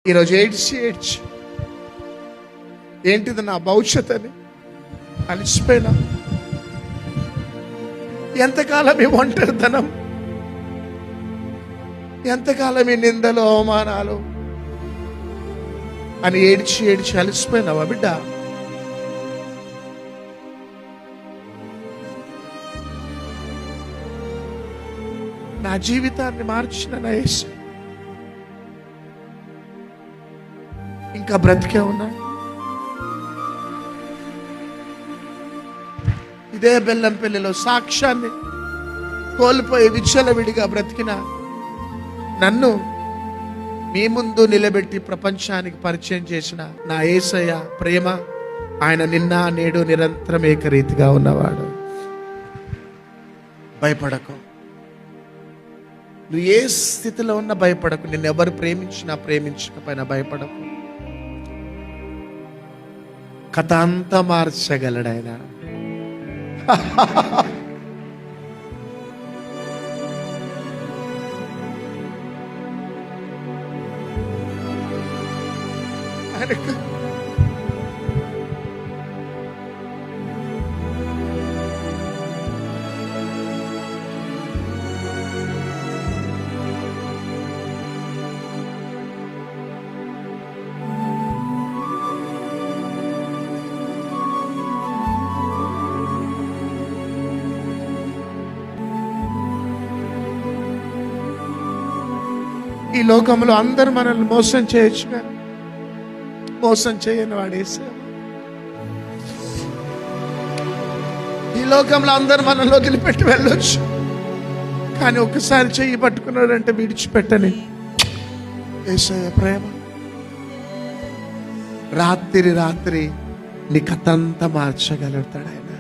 ఈరోజు ఏడ్చి ఏంటిది నా భవిష్యత్ అని అలిసిపోయినా. ఎంతకాలం ఈ ఒంటరితనం, ఎంతకాలం ఈ నిందలు అవమానాలు అని ఏడ్చి అలిసిపోయినావా బిడ్డ? నా జీవితాన్ని మార్చిన నా యేసు ఇంకా బ్రతికే ఉన్నా. ఇదే బెల్లంపల్లిలో సాక్ష్యాన్ని కోల్పోయి విచ్చలవిడిగా బ్రతికిన నన్ను మీ ముందు నిలబెట్టి ప్రపంచానికి పరిచయం చేసిన నా యేసయ్య ప్రేమ, ఆయన నిన్న నేడు నిరంతరం ఏకరీతిగా ఉన్నవాడు. భయపడకు, నువ్వు ఏ స్థితిలో ఉన్నా భయపడకు. నిన్ను ఎవరు ప్రేమించినా ప్రేమించకపోయినా భయపడకు. కథ అంతా మార్చగలడు ఆయన. ఆయనకు ఈ లోకంలో అందరూ మనల్ని మోసం చేయొచ్చు, కానీ మోసం చేయని వాడేసే. ఈ లోకంలో అందరూ మనల్ని వదిలిపెట్టి వెళ్ళొచ్చు, కానీ ఒక్కసారి చెయ్యి పట్టుకున్నాడంటే విడిచిపెట్టని యేసయ్య ప్రేమ. రాత్రి నీ కథంతా మార్చగలుగుతాడు ఆయన.